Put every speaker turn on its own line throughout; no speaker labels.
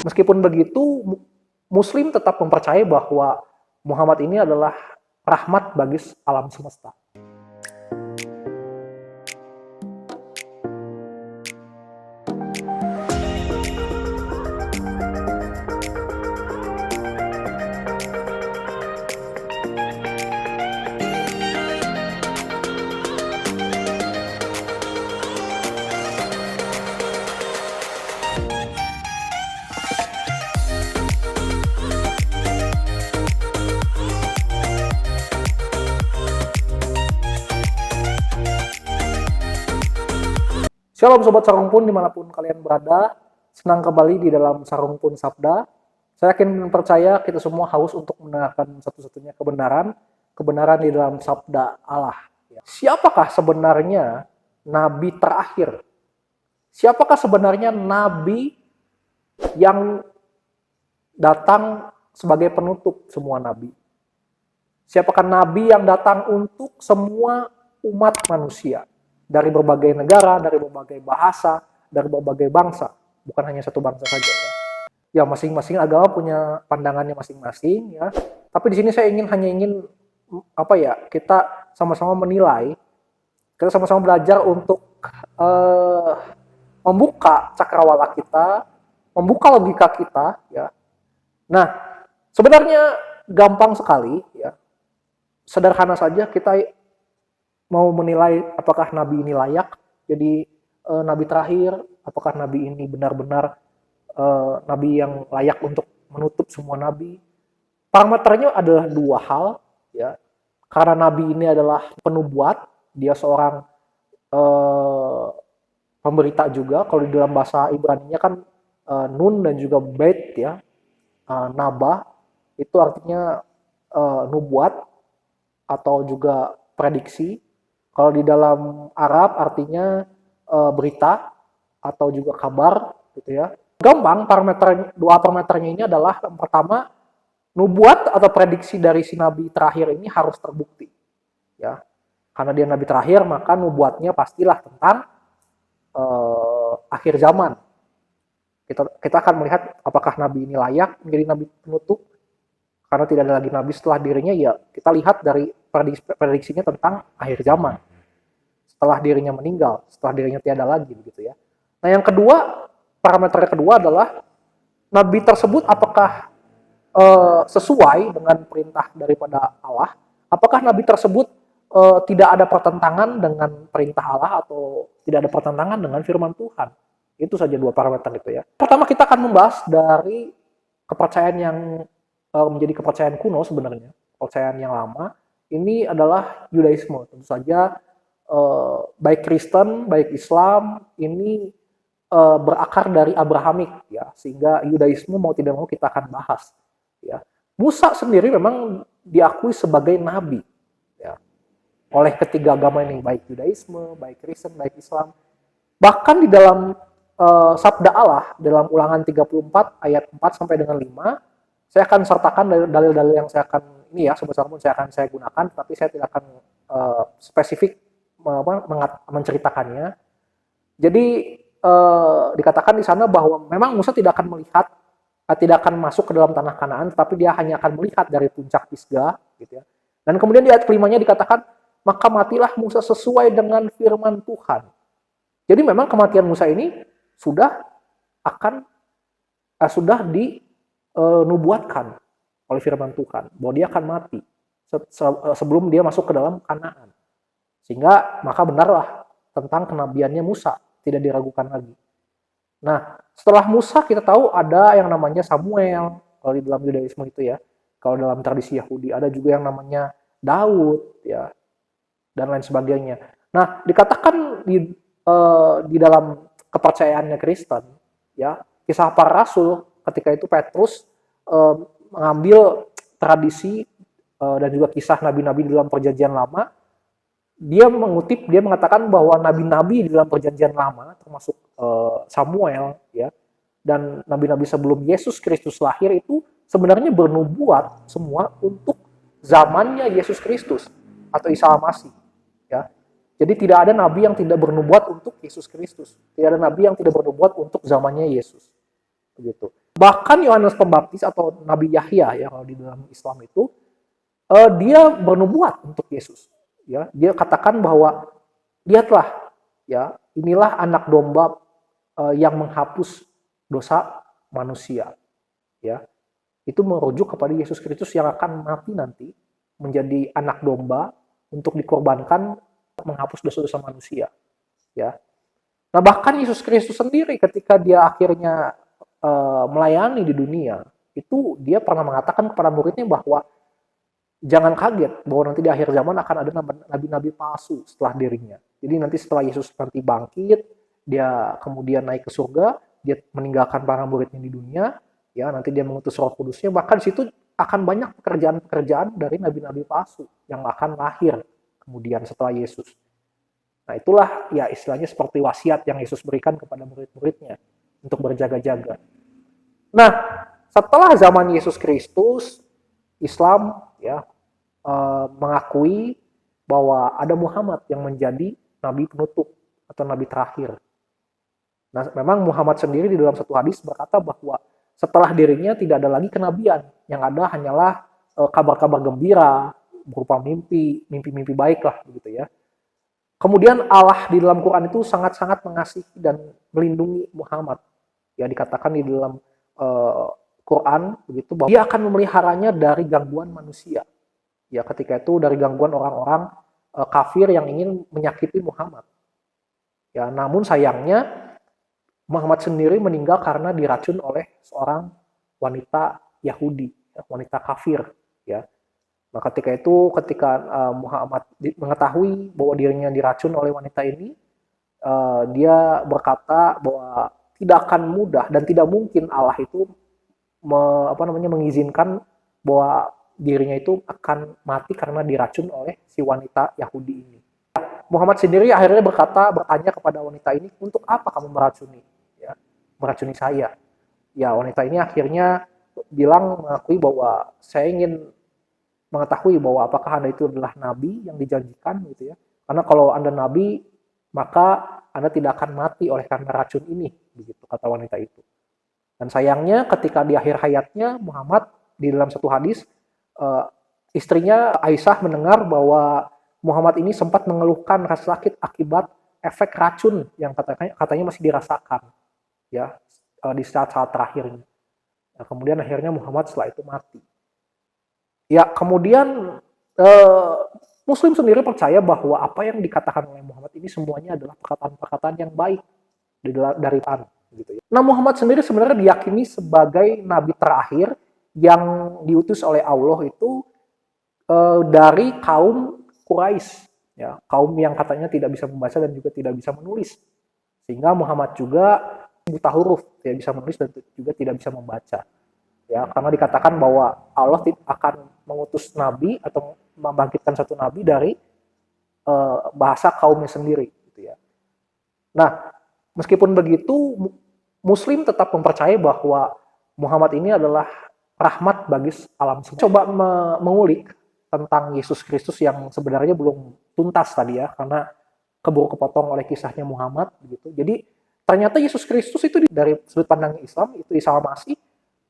Meskipun begitu, Muslim tetap mempercayai bahwa Muhammad ini adalah rahmat bagi alam semesta. Shalom Sobat Sarung Pun dimanapun kalian berada, senang kembali di dalam Sarung Pun Sabda. Saya yakin percaya kita semua haus untuk mendengarkan satu-satunya kebenaran di dalam Sabda Allah. Siapakah sebenarnya Nabi terakhir? Siapakah sebenarnya Nabi yang datang sebagai penutup semua Nabi? Siapakah Nabi yang datang untuk semua umat manusia? Dari berbagai negara, dari berbagai bahasa, dari berbagai bangsa. Bukan hanya satu bangsa saja ya. Ya masing-masing agama punya pandangannya masing-masing ya. Tapi di sini saya hanya ingin kita sama-sama menilai, kita sama-sama belajar untuk membuka cakrawala kita, membuka logika kita ya. Nah, sebenarnya gampang sekali ya. Sederhana saja kita mau menilai apakah Nabi ini layak jadi Nabi terakhir, apakah Nabi ini benar-benar Nabi yang layak untuk menutup semua Nabi. Parameternya adalah dua hal, ya. Karena Nabi ini adalah penubuat, dia seorang pemberita juga. Kalau di dalam bahasa Ibrani-nya kan nun dan juga bait ya, naba itu artinya nubuat atau juga prediksi. Kalau di dalam Arab artinya berita atau juga kabar gitu ya. Gampang, dua parameternya ini adalah yang pertama, nubuat atau prediksi dari si nabi terakhir ini harus terbukti. Ya. Karena dia nabi terakhir, maka nubuatnya pastilah tentang akhir zaman. Kita akan melihat apakah nabi ini layak menjadi nabi penutup. Karena tidak ada lagi nabi setelah dirinya, ya kita lihat dari prediksinya tentang akhir zaman. Setelah dirinya meninggal, setelah dirinya tiada lagi begitu ya. Nah, yang kedua, parameter kedua adalah nabi tersebut apakah sesuai dengan perintah daripada Allah? Apakah nabi tersebut tidak ada pertentangan dengan perintah Allah atau tidak ada pertentangan dengan firman Tuhan? Itu saja dua parameter itu ya. Pertama kita akan membahas dari kepercayaan yang menjadi kepercayaan kuno sebenarnya, kepercayaan yang lama. Ini adalah Yudaisme. Tentu saja baik Kristen, baik Islam ini berakar dari Abrahamik ya, sehingga Yudaisme mau tidak mau kita akan bahas ya. Musa sendiri memang diakui sebagai nabi ya oleh ketiga agama ini, baik Yudaisme, baik Kristen, baik Islam. Bahkan di dalam sabda Allah dalam Ulangan 34 ayat 4 sampai dengan 5, saya akan sertakan dalil-dalil yang saya akan ini ya, sebesar pun saya gunakan, tapi saya tidak akan spesifik menceritakannya. Jadi dikatakan di sana bahwa memang Musa tidak akan masuk ke dalam tanah Kanaan, tapi dia hanya akan melihat dari puncak Pisgah, gitu ya. Dan kemudian di ayat kelimanya dikatakan, maka matilah Musa sesuai dengan firman Tuhan. Jadi memang kematian Musa ini sudah dinubuatkan oleh firman Tuhan bahwa dia akan mati sebelum dia masuk ke dalam Kanaan. Sehingga maka benarlah tentang kenabiannya Musa, tidak diragukan lagi. Nah, setelah Musa kita tahu ada yang namanya Samuel, kalau di dalam Yudaisme itu ya. Kalau dalam tradisi Yahudi ada juga yang namanya Daud ya, dan lain sebagainya. Nah, dikatakan di dalam kepercayaannya Kristen ya, Kisah Para Rasul ketika itu Petrus mengambil tradisi dan juga kisah nabi-nabi di dalam Perjanjian Lama. Dia mengatakan bahwa nabi-nabi di dalam Perjanjian Lama termasuk Samuel ya, dan nabi-nabi sebelum Yesus Kristus lahir itu sebenarnya bernubuat semua untuk zamannya Yesus Kristus atau Isa Al-Masih ya. Jadi tidak ada nabi yang tidak bernubuat untuk Yesus Kristus, tidak ada nabi yang tidak bernubuat untuk zamannya Yesus. begitu. Bahkan Yohanes Pembaptis atau Nabi Yahya ya kalau di dalam Islam itu dia bernubuat untuk Yesus. Ya, dia katakan bahwa lihatlah ya, inilah anak domba yang menghapus dosa manusia. Ya, itu merujuk kepada Yesus Kristus yang akan mati nanti menjadi anak domba untuk dikorbankan menghapus dosa-dosa manusia. Ya, nah bahkan Yesus Kristus sendiri ketika dia akhirnya melayani di dunia, itu dia pernah mengatakan kepada muridnya bahwa jangan kaget bahwa nanti di akhir zaman akan ada nabi-nabi palsu setelah dirinya. Jadi nanti setelah Yesus nanti bangkit, dia kemudian naik ke surga, dia meninggalkan para muridnya di dunia, ya nanti dia mengutus Roh Kudusnya, bahkan di situ akan banyak pekerjaan-pekerjaan dari nabi-nabi palsu yang akan lahir kemudian setelah Yesus. Nah itulah ya istilahnya seperti wasiat yang Yesus berikan kepada murid-muridnya untuk berjaga-jaga. Nah setelah zaman Yesus Kristus, Islam ya mengakui bahwa ada Muhammad yang menjadi nabi penutup atau nabi terakhir. Nah, memang Muhammad sendiri di dalam satu hadis berkata bahwa setelah dirinya tidak ada lagi kenabian, yang ada hanyalah kabar-kabar gembira berupa mimpi-mimpi baik lah begitu ya. Kemudian Allah di dalam Quran itu sangat-sangat mengasihi dan melindungi Muhammad. Ya dikatakan di dalam Quran begitu bahwa dia akan memeliharanya dari gangguan manusia. Ya ketika itu dari gangguan orang-orang kafir yang ingin menyakiti Muhammad. Ya namun sayangnya Muhammad sendiri meninggal karena diracun oleh seorang wanita Yahudi, wanita kafir. Ya. Nah ketika itu ketika Muhammad mengetahui bahwa dirinya diracun oleh wanita ini, dia berkata bahwa tidak akan mudah dan tidak mungkin Allah itu mengizinkan bahwa dirinya itu akan mati karena diracun oleh si wanita Yahudi ini. Muhammad sendiri akhirnya bertanya kepada wanita ini, untuk apa kamu meracuni saya? Ya wanita ini akhirnya mengakui bahwa saya ingin mengetahui bahwa apakah Anda itu adalah nabi yang dijanjikan gitu ya. Karena kalau Anda nabi, maka Anda tidak akan mati oleh karena racun ini, begitu kata wanita itu. Dan sayangnya ketika di akhir hayatnya Muhammad di dalam satu hadis istrinya Aisyah mendengar bahwa Muhammad ini sempat mengeluhkan rasa sakit akibat efek racun yang katanya masih dirasakan ya di saat-saat terakhirnya. Nah, kemudian akhirnya Muhammad setelah itu mati. Ya kemudian Muslim sendiri percaya bahwa apa yang dikatakan oleh Muhammad ini semuanya adalah perkataan-perkataan yang baik dari Tuhan. Gitu ya. Nah Muhammad sendiri sebenarnya diyakini sebagai nabi terakhir yang diutus oleh Allah itu dari kaum Quraisy, ya kaum yang katanya tidak bisa membaca dan juga tidak bisa menulis, sehingga Muhammad juga buta huruf, tidak bisa menulis dan juga tidak bisa membaca, ya karena dikatakan bahwa Allah akan mengutus nabi atau membangkitkan satu nabi dari bahasa kaumnya sendiri, gitu ya. Nah meskipun begitu, Muslim tetap mempercayai bahwa Muhammad ini adalah rahmat bagi alam semesta. Coba mengulik tentang Yesus Kristus yang sebenarnya belum tuntas tadi ya, karena keburu kepotong oleh kisahnya Muhammad begitu. Jadi ternyata Yesus Kristus itu dari sudut pandang Islam, itu Isa Al-Masih,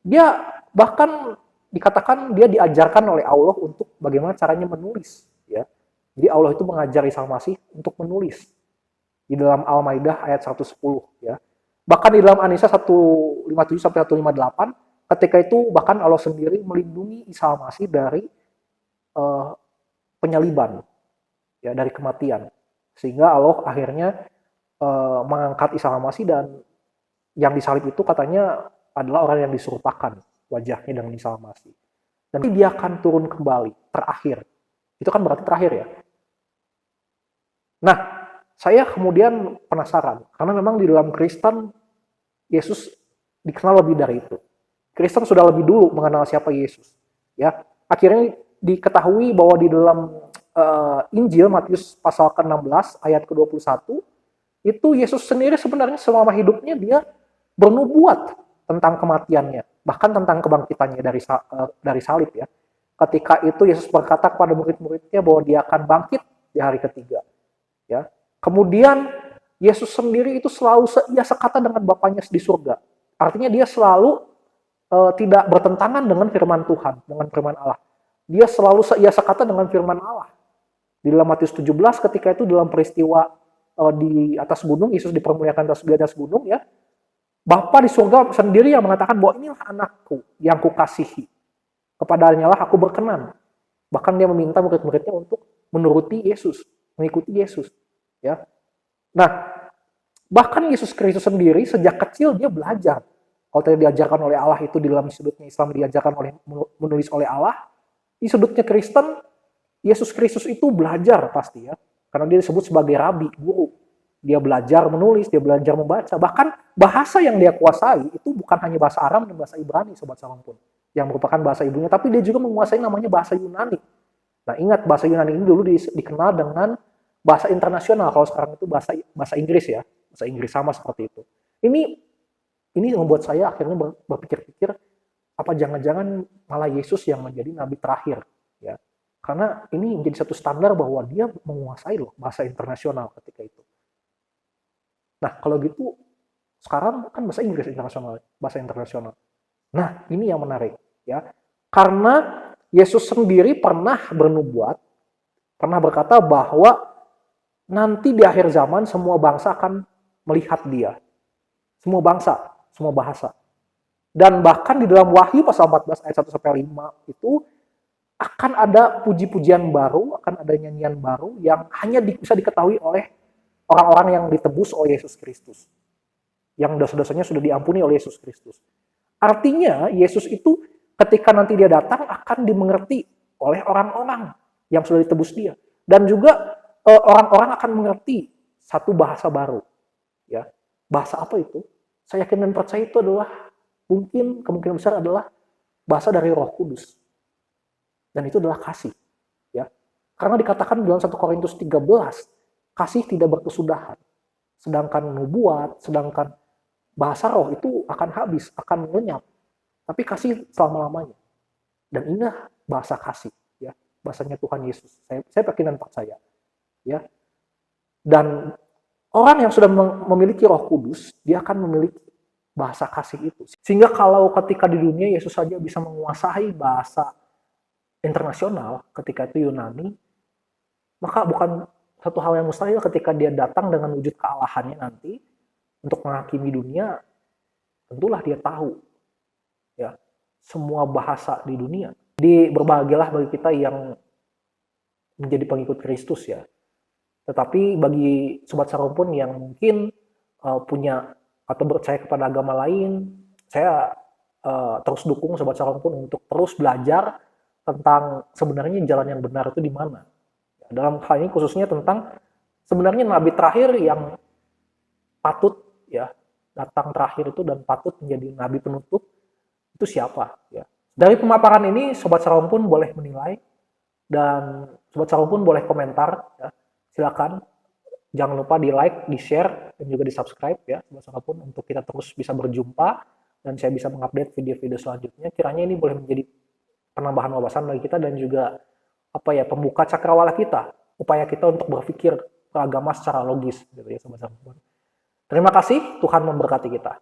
dia bahkan dikatakan dia diajarkan oleh Allah untuk bagaimana caranya menulis ya. Jadi Allah itu mengajar Isa Al-Masih untuk menulis di dalam Al-Maidah ayat 110 ya. Bahkan di dalam An-Nisa 157 sampai 158 ketika itu bahkan Allah sendiri melindungi Isa Al-Masih dari penyaliban, ya dari kematian, sehingga Allah akhirnya mengangkat Isa Al-Masih dan yang disalib itu katanya adalah orang yang diserupakan wajahnya dengan Isa Al-Masih. Dan dia akan turun kembali terakhir. Itu kan berarti terakhir ya. Nah, saya kemudian penasaran karena memang di dalam Kristen Yesus dikenal lebih dari itu. Kristen sudah lebih dulu mengenal siapa Yesus. Ya, akhirnya diketahui bahwa di dalam Injil Matius pasal ke-16 ayat ke-21 itu Yesus sendiri sebenarnya selama hidupnya dia bernubuat tentang kematiannya, bahkan tentang kebangkitannya dari salib ya. Ketika itu Yesus berkata kepada murid-muridnya bahwa dia akan bangkit di hari ketiga. Ya. Kemudian Yesus sendiri itu selalu seia sekata dengan Bapaknya di surga. Artinya dia selalu tidak bertentangan dengan firman Tuhan, dengan firman Allah. Dia selalu seia sekata dengan firman Allah. Di dalam Matius 17 ketika itu dalam peristiwa di atas gunung, Yesus dipermuliakan di atas gunung ya. Bapa di surga sendiri yang mengatakan bahwa inilah anakku yang kukasihi. Kepadanya lah aku berkenan. Bahkan dia meminta murid-muridnya untuk menuruti Yesus, mengikuti Yesus. Ya. Nah, bahkan Yesus Kristus sendiri sejak kecil dia belajar. Kalau tadi diajarkan oleh Allah itu di dalam sudutnya Islam diajarkan oleh menulis oleh Allah, di sudutnya Kristen Yesus Kristus itu belajar pasti ya. Karena dia disebut sebagai rabi, guru. Dia belajar menulis, dia belajar membaca. Bahkan bahasa yang dia kuasai itu bukan hanya bahasa Aram dan bahasa Ibrani, Sobat Salam pun. Yang merupakan bahasa ibunya, tapi dia juga menguasai namanya bahasa Yunani. Nah ingat bahasa Yunani ini dulu dikenal dengan bahasa internasional. Kalau sekarang itu bahasa Inggris ya. Bahasa Inggris sama seperti itu. Ini membuat saya akhirnya berpikir-pikir, apa jangan-jangan malah Yesus yang menjadi nabi terakhir ya. Karena ini menjadi satu standar bahwa dia menguasai loh bahasa internasional ketika itu. Nah, kalau gitu sekarang kan bahasa Inggris internasional, bahasa internasional. Nah, ini yang menarik ya. Karena Yesus sendiri pernah bernubuat, pernah berkata bahwa nanti di akhir zaman semua bangsa akan melihat dia. Semua bangsa, semua bahasa. Dan bahkan di dalam Wahyu pasal 14 ayat 1 sampai 5 itu akan ada puji-pujian baru, akan ada nyanyian baru yang hanya bisa diketahui oleh orang-orang yang ditebus oleh Yesus Kristus. Yang dosa-dosanya sudah diampuni oleh Yesus Kristus. Artinya Yesus itu ketika nanti dia datang akan dimengerti oleh orang-orang yang sudah ditebus dia. Dan juga orang-orang akan mengerti satu bahasa baru. Ya, bahasa apa itu? Saya yakin dan percaya itu adalah kemungkinan besar adalah bahasa dari Roh Kudus. Dan itu adalah kasih. Ya. Karena dikatakan dalam 1 Korintus 13, kasih tidak berkesudahan. Sedangkan nubuat, sedangkan bahasa roh itu akan habis, akan lenyap. Tapi kasih selama-lamanya. Dan inilah bahasa kasih. Ya. Bahasanya Tuhan Yesus. Saya yakin dan percaya. Ya. Dan orang yang sudah memiliki Roh Kudus, dia akan memiliki bahasa kasih itu. Sehingga kalau ketika di dunia Yesus saja bisa menguasai bahasa internasional, ketika itu Yunani, maka bukan satu hal yang mustahil ketika dia datang dengan wujud kealahannya nanti untuk menghakimi dunia, tentulah dia tahu ya semua bahasa di dunia. Berbahagialah bagi kita yang menjadi pengikut Kristus ya. Tetapi bagi Sobat Sarumpun yang mungkin punya atau percaya kepada agama lain, saya terus dukung Sobat Sarumpun untuk terus belajar tentang sebenarnya jalan yang benar itu di mana. Dalam hal ini khususnya tentang sebenarnya nabi terakhir yang patut ya datang terakhir itu dan patut menjadi nabi penutup itu siapa ya. Dari pemaparan ini Sobat Sarumpun boleh menilai dan Sobat Sarumpun boleh komentar ya. Silakan, jangan lupa di like, di share, dan juga di subscribe ya, Sobat Sarumpun, untuk kita terus bisa berjumpa dan saya bisa mengupdate video-video selanjutnya. Kiranya ini boleh menjadi penambahan wawasan bagi kita dan juga pembuka cakrawala kita, upaya kita untuk berpikir beragama secara logis gitu ya, Sobat Sarumpun. Terima kasih, Tuhan memberkati kita.